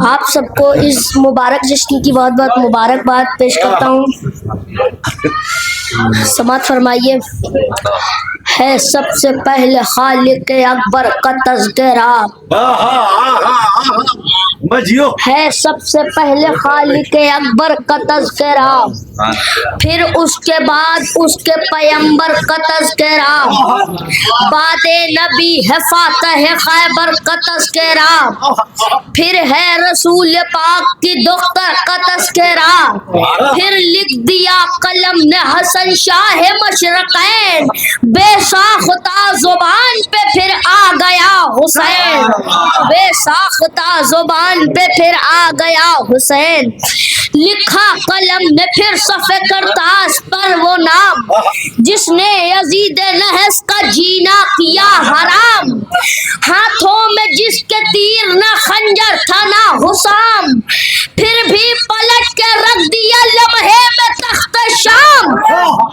آپ سب کو اس مبارک جشن کی بہت بہت مبارکباد پیش کرتا ہوں. سماعت فرمائیے. ہے سب سے پہلے خالق اکبر کا تذکرہ، ہے سب سے پہلے خالق اکبر کا تذکرہ، پھر اس کے بعد اس کے پیمبر کا تذکرہ، بعد نبی ہے فاتح خیبر کا تذکرہ، پھر ہے رسول پاک کی دختر کا تذکرہ، پھر لکھ دیا قلم نے حسن شاہ مشرقین، بے ساختہ زبان پہ پھر آ گیا حسین، بے ساختہ زبان پہ پھر آ گیا حسین. لکھا قلم نے پھر صفحہ کرتاس پر وہ نام، جس نے یزید نحس کا جینا کیا حرام، ہاتھوں میں جس کے تیر نہ خنجر تھا نہ حسام، پھر بھی پلٹ کے رکھ دیا لمحے میں تخت شام،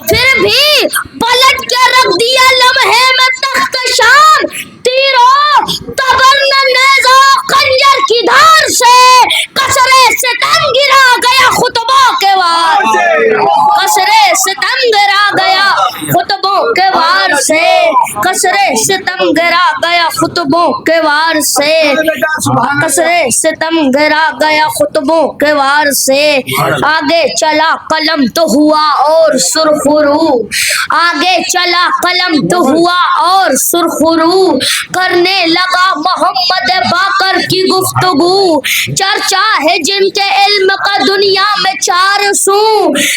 پھر بھی پلٹ کے رکھ دیا لمحے میں تخت شام، تیروں تبر نہ نیزہ خنجر کی دھار سے قصرِ ستم گرا گیا خطبوں کے وار، قصرِ ستم گرا گیا خطبوں کے وار سے، قصرِ ستم گرا گیا خطبوں کے وار سے، قصرِ ستم گرا گیا خطبوں کے وار سے. آگے چلا قلم تو ہوا اور سرخ رو، آگے چلا قلم تو ہوا اور سرخ رو، کرنے لگا محمد باقر کی گفتگو، چرچا ہے جن کے علم کا دنیا میں چار سو،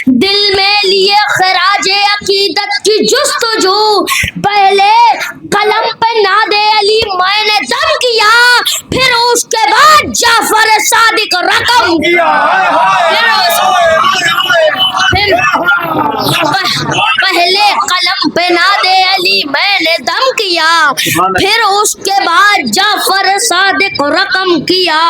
دل میں لیے خراج عقیدت کی جستجو، پہلے قلم پہ ناد علی میں نے دم کیا، پھر اس کے بعد جعفر صادق رقم کیا، پہلے قلم پہ ناد علی میں نے دم کیا، پھر اس کے بعد جعفر صادق رقم کیا،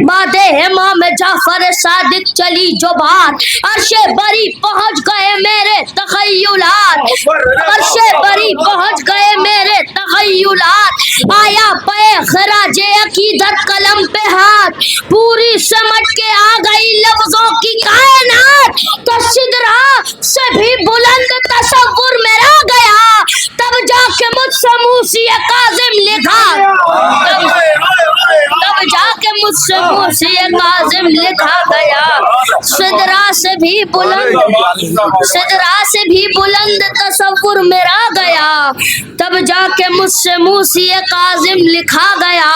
بعد امام جعفر صادق چلی جو بات، عرش بری پہنچ گئے میرے تخیلات، عرش بری پہنچ گئے میرے تخیلات، آیا پے خراج عقیدت قلم پہ ہاتھ، پوری سمجھ کے آ گئی لفظوں کی کائنات، تو سدرا سے بھی بلند تصور میرا گیا، تب جا کے مجھ سے موسی کاظم لکھا، تب جا کے مجھ سے موسی کاظم لکھا گیا، سدرا سے بھی بلند، سدرا سے بھی بلند تصور میرا گیا، تب جا کے مجھ سے موسی کاظم لکھا گیا.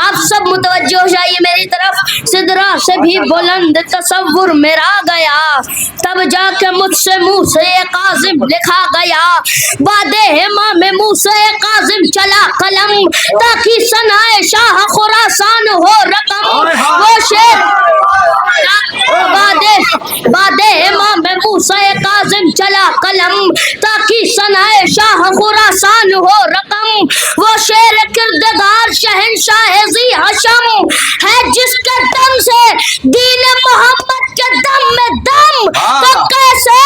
آپ سب متوجہ ہو جائیے میری طرف. سدرا سے بھی بلند تصور میرا گیا، تب جا کے مجھ سے موسی کاظم لکھا گیا، بعد امام موسی کاظم چلا قلم، تاکہ ثنائے شاہ خراسان ہو رقم، وہ شعر بعد امام موسی کاظم چلا قلم، تاکہ ثنائے شاہ خراسان ہو رقم، وہ شعر کردگار شہنشاہ ذی حشم ہے، جس کے دم سے دین محمد کے دم میں دم، تو کیسے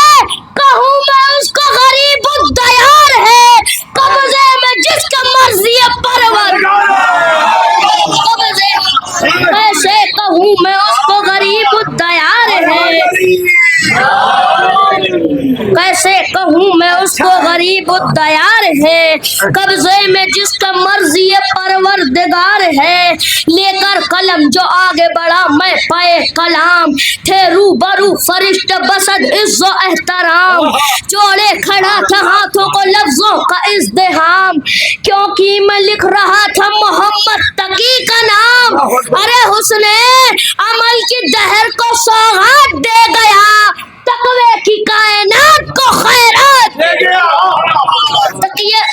کہوں میں اس کو غریب الدیار ہے، قبضے میں جس کا مرضی پرور، کیسے کہوں میں اس کو غریب الدیار ہے، کیسے کہوں میں اس کو غریب الدیار ہے، قبضے میں جس کا مرضی پروردگار ہے، لے کر قلم جو آگے بڑھا میں پائے کلام، تھے روبرو فرشت بسد عز و احترام، جوڑے کھڑا تھا ہاتھوں کو لفظوں کا ازدحام، کیونکہ میں لکھ رہا تھا محمد تقی کا نام، ارے حسن عمل کی دہر کو سوغات دے گیا، تقوی کی کائنات کو خیرات دے گیا،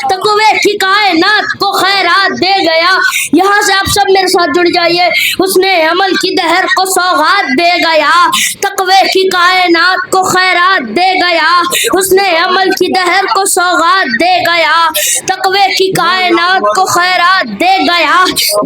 تقوی کی کائنات کو خیرات دے گیا. یہاں سے آپ سب میرے ساتھ جڑ جائیے. اس نے عمل کی دہر کو سوغات دے گیا، تقوی کی کائنات کو خیرات دے گیا، اس نے عمل کی دہر کو سوغات دے گیا، تقوی کی کائنات کو خیرات دے گیا.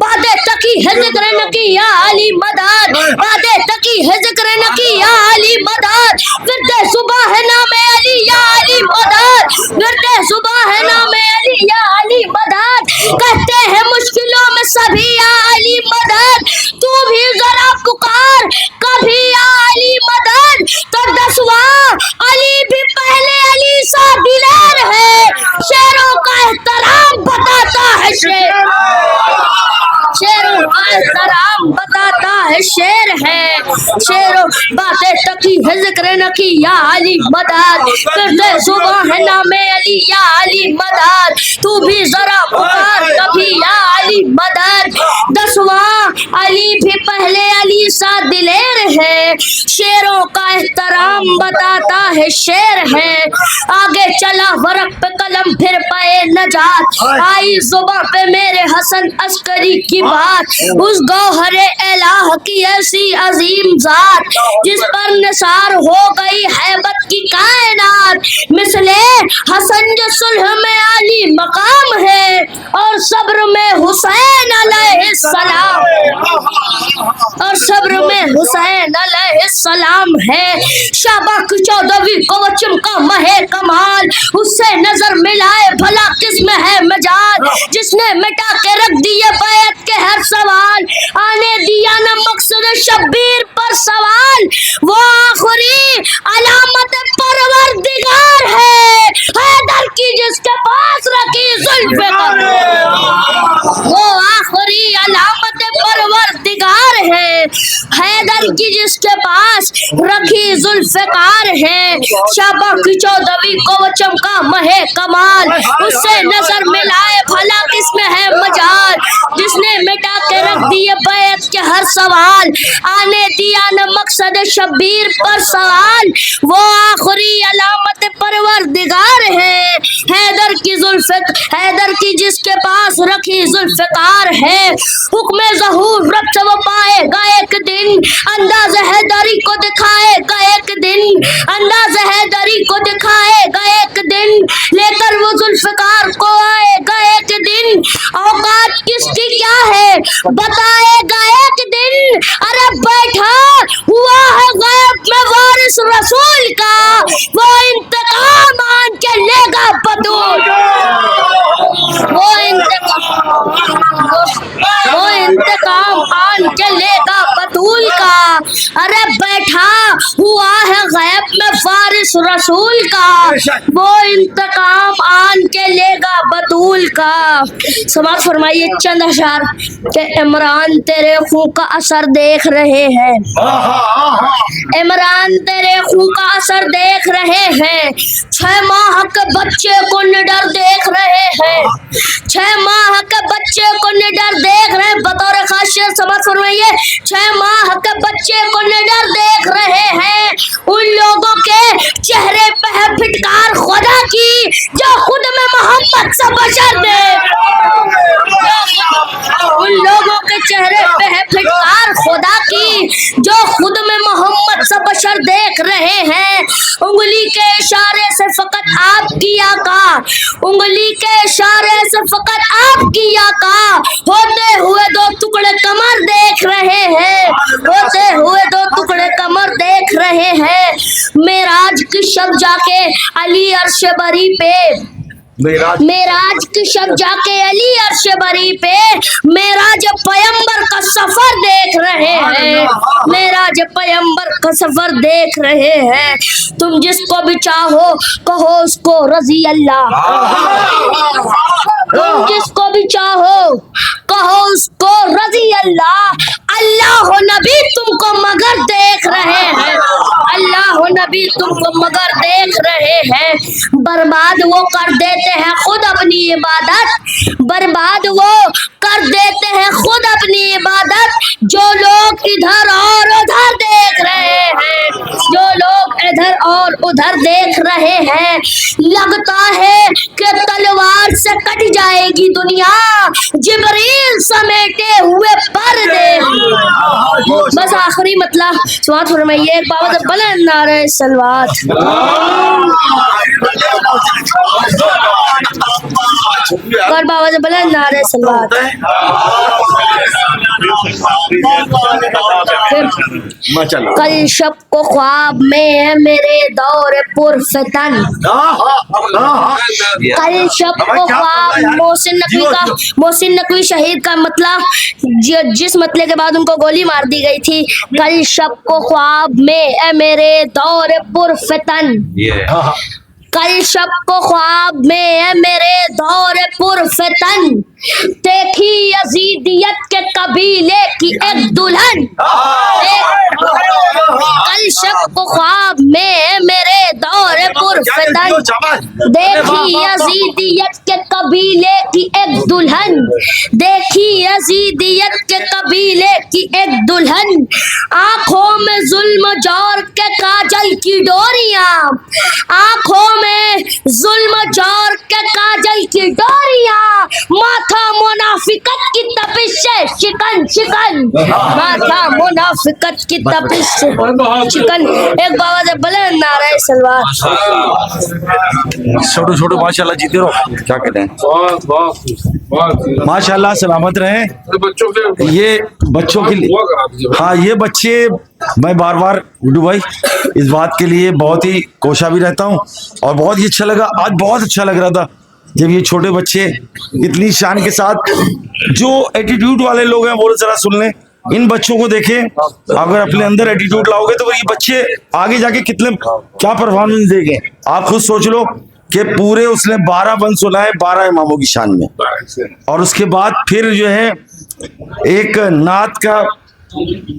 باد تقی ہے ذکر نکی یا علی مدد، باد تقی ہے ذکر نکی یا علی مدد، ورد صبح ہے نام علی یا علی مدد، ورد صبح ہے نام علی یا علی مدد، کہتے ہیں مشکلوں میں سبھی یا علی مدد، تو بھی ذرا احترام بتاتا ہے شیر ہے، شیر و باتیں تکی ہے ذکر نکی یا علی مدد، کرتے صبح ہے نام علی یا علی مدد، تو بھی ذرا پکار کبھی یا علی مدد، 10واں علی بھی پہلے علی سا دلیر ہے، شیروں کا احترام بتاتا ہے شیر ہے، آگے چلا ورق پہ قلم پھر پائے نجات، آئی زباں پہ میرے حسن عسکری کی بات، اس گوہر الہ کی ایسی عظیم ذات جس پر نثار ہو گئی ہیبت کی کائنات، مثل حسن جو صلح میں عالی مقام ہے اور صبر میں حسین علیہ السلام، اور صبر میں حسین علیہ السلام ہے، شاباش 14ویں کو وہ چمکا مہے کمال، اس سے نظر ملائے بھلا کس میں ہے مجال، جس نے مٹا کے رکھ دیے بیعت کے ہر سوال، آنے دیا نہ مقصد شبیر پر سوال، وہ آخری علامت پروردگار ہے، حیدر کی جس کے پاس رکھی ذوالفقار، وہ آخری علامت پروردگار ہے، حیدر کی جس کے پاس رکھی ذوالفقار ہے، شاباش 14ویں کو وہ چمکا مہے کمال، اس سے نظر ملائے بھلا کس میں ہے مجال، جس نے مٹا کے رکھ دیے بیعت کے ہر سوال، آنے دیا نہ مقصد شبیر پر سوال، وہ آخری علامت پروردگار ہے، حیدر کی حیدر کی جس کے پاس رکھی ذوالفقار ہے، حکم ظہور رب سے وہ پائے گا ایک دن، انداز حیدری کو دکھائے گا ایک دن، انداز حیدری کو دکھائے گا ایک دن، لے کر وہ ذوالفقار کو آئے گا ایک دن، اوقات کس کی کیا ہے بتائے گا ایک دن، ارے بیٹھا ہوا ہے غیب میں وارث رسول کا، وہ انتقام آن کے لے گا بطول، وہ انتقام آن کے لے گا بطول کا، ارے بیٹھا ہوا ہے غیب میں وارث رسول کا، وہ انتقام آن کے لے گا بطول کا۔ سماعت فرمائیے چند اشعار کہ عمران تیرے خون کا اثر دیکھ رہے ہیں، عمران تیرے خون کا اثر دیکھ رہے ہیں، 6 ماہ کے بچے کو نڈر دیکھ رہے ہیں، 6 ماہ کے بچے کو نڈر دیکھ رہے ہیں، بطور خاص شعر سماعت فرمائیے، 6 ماہ کے بچے کو نڈر دیکھ رہے ہیں، ان لوگوں کے چہرے پہ ہے پھٹکار خدا کی جو خود میں محمد سے بشر دے، ان لوگوں کے چہرے پہ ہے پھٹکار خدا کی جو خود میں محمد سے بشر دیکھ رہے ہیں، انگلی کے اشارے سے فقط آپ کی آقا، انگلی کے اشارے سے فقط آپ کی آقا، ہوتے ہوئے 2 ٹکڑے کمر دیکھ رہے ہیں، ہوتے ہوئے 2 ٹکڑے کمر دیکھ رہے ہیں، معراج کی شب جا کے علی عرش بری پہ، معراج کی شب جا کے علی عرش بری پہ، معراج پیمبر کا سفر دیکھ رہے ہیں، معراج پیمبر کا سفر دیکھ رہے ہیں، تم جس کو بھی چاہو کہو اس کو رضی اللہ، تم جس کو بھی چاہو کہو اس کو رضی اللہ، اللہ و نبی تم کو مگر دیکھ رہے ہیں، اللہ و نبی تم کو مگر دیکھ رہے ہیں، برباد وہ کر دیتے ہیں خود اپنی عبادت، برباد وہ کر دیتے ہیں خود اپنی عبادت، جو لوگ ادھر اور ادھر دیکھ رہے ہیں، جو لوگ ادھر اور ادھر دیکھ رہے ہیں، لگتا ہے کہ تلوار سے کٹ جائے گی دنیا، جبریل سمیٹے ہوئے پردے، بس آخری مطلب سماعت فرمائیے، ایک باوت بلند نعرہ صلوات، اور باوت بلند نعرہ صلوات، کل شب کو خواب میں ہے میرے دور پر فتن، کل شب کو خواب محسن نقوی شہید کا مطلب جس مطلب کے بعد ان کو گولی مار دی گئی تھی، کل شب کو خواب میں اے میرے دور پر فتن، کل شب کو خواب میں اے میرے دور پر فتن، دیکھی یزیدیت کے قبیلے کی ایک دلہن کل شب کو خواب میں میرے دور پرفتن دیکھی یزیدیت کے قبیلے کی ایک دلہن دیکھی یزیدیت کے قبیلے کی ایک دلہن آنکھوں میں ظلم و جور کے کاجل کی ڈوریاں آنکھوں میں ظلم و جور کے کاجل کی ڈوریاں ماتھا منافقت کی تپش سے شکن شکن ماتھا منافقت کی تپش سے شکن ایک بابا سے بلند نعرہ سلوات چھوٹو چھوٹو ماشاءاللہ جیتے رہو کیا کہتے ہیں ماشاءاللہ سلامت رہیں یہ بچوں کے لیے ہاں یہ بچے میں بار بار گڈو بھائی اس بات کے لیے بہت ہی کوشاں بھی رہتا ہوں اور بہت ہی اچھا لگا آج بہت اچھا لگ رہا تھا جب یہ چھوٹے بچے اتنی شان کے ساتھ جو ایٹیٹیوڈ والے لوگ ہیں وہ ذرا سن لیں ان بچوں کو دیکھیں اگر اپنے اندر ایٹیٹیوڈ لاؤ گے تو یہ بچے آگے جا کے کتنے کیا پرفارمنس دیں گے آپ خود سوچ لو کہ پورے اس نے 12 بند سنائے 12 اماموں کی شان میں اور اس کے بعد پھر جو ہے ایک نعت کا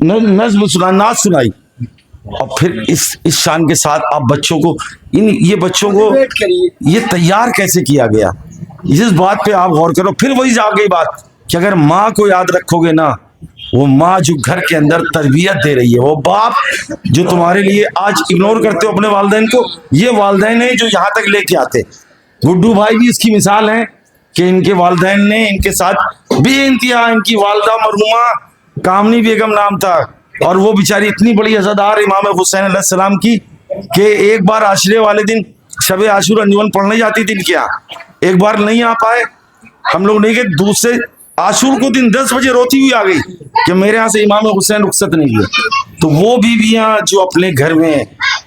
نظم سنا نعت سنائی اور پھر اس شان کے ساتھ آپ بچوں کو یہ بچوں کو یہ تیار کیسے کیا گیا اس بات پہ آپ غور کرو پھر وہی آ گئی بات کہ اگر ماں کو یاد رکھو گے نا وہ ماں جو گھر کے اندر تربیت دے رہی ہے وہ باپ جو تمہارے لیے آج اگنور کرتے ہو اپنے والدین کو یہ والدین ہیں جو یہاں تک لے کے آتے گڈو بھائی بھی اس کی مثال ہیں کہ ان کے والدین نے ان کے ساتھ بے انتہا ان کی والدہ مرحومہ کامنی بیگم نام تھا اور وہ بیچاری اتنی بڑی عزادار امام حسین علیہ السلام کی کہ ایک بار عاشورے والے دن شب عاشور انجمن پڑھنے جاتی تھی ان کے یہاں ایک بار نہیں آ پائے ہم لوگ نہیں گئے دوسرے عاشور کو دن 10 بجے روتی ہوئی آ گئی کہ میرے ہاں سے امام حسین رخصت نہیں ہوئے تو وہ بیویاں جو اپنے گھر میں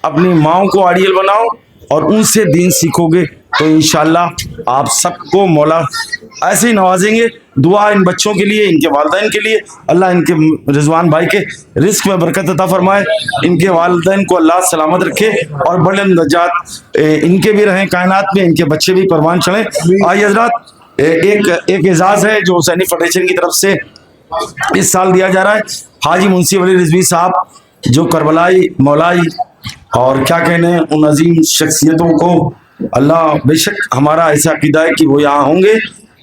اپنی ماؤں کو آئیڈیل بناؤ اور ان سے دین سیکھو گے تو انشاءاللہ آپ سب کو مولا ایسے ہی نوازیں گے دعا ان بچوں کے لیے ان کے والدین کے لیے اللہ ان کے رضوان بھائی کے رزق میں برکت عطا فرمائے ان کے والدین کو اللہ سلامت رکھے اور بڑے نجات ان کے بھی رہیں کائنات میں ان کے بچے بھی پروان چڑھیں آئیے حضرات ایک اعزاز ہے جو حسینی فیڈریشن کی طرف سے اس سال دیا جا رہا ہے حاجی منصف علی رضوی صاحب جو کربلائی مولائی اور کیا کہنے ہیں ان عظیم شخصیتوں کو اللہ بے شک ہمارا ایسا عقیدہ ہے کہ وہ یہاں ہوں گے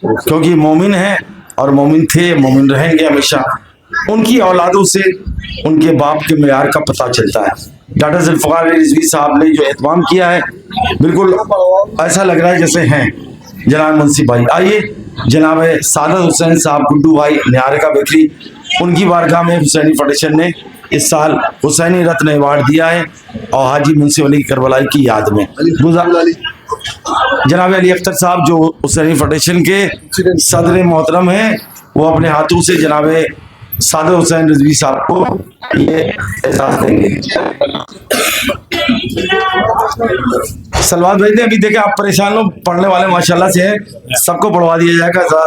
کیونکہ مومن ہیں اور مومن تھے مومن رہیں گے ہمیشہ ان کی اولادوں سے ان کے باپ کے معیار کا پتہ چلتا ہے ڈاکٹر ذوالفقار علی رضوی صاحب نے جو اہتمام کیا ہے بالکل ایسا لگ رہا ہے جیسے ہیں جناب منصف بھائی آئیے جناب سعادت حسین صاحب گڈو بھائی نیارے کا بیکری ان کی بارگاہ میں حسینی فیڈریشن نے اس سال حسینی رتن ایوارڈ دیا ہے اور حاجی منصف علی کربلائی کی یاد میں جناب علی اختر صاحب جو حسینی فیڈریشن کے صدر محترم ہیں وہ اپنے ہاتھوں سے جناب سعادت حسین رضوی صاحب کو یہ اعزاز دیں گے سلوات بھائی نے ابھی دیکھیں آپ پریشان ہو پڑھنے والے ماشاءاللہ سے ہیں سب کو پڑھوا دیا جائے گا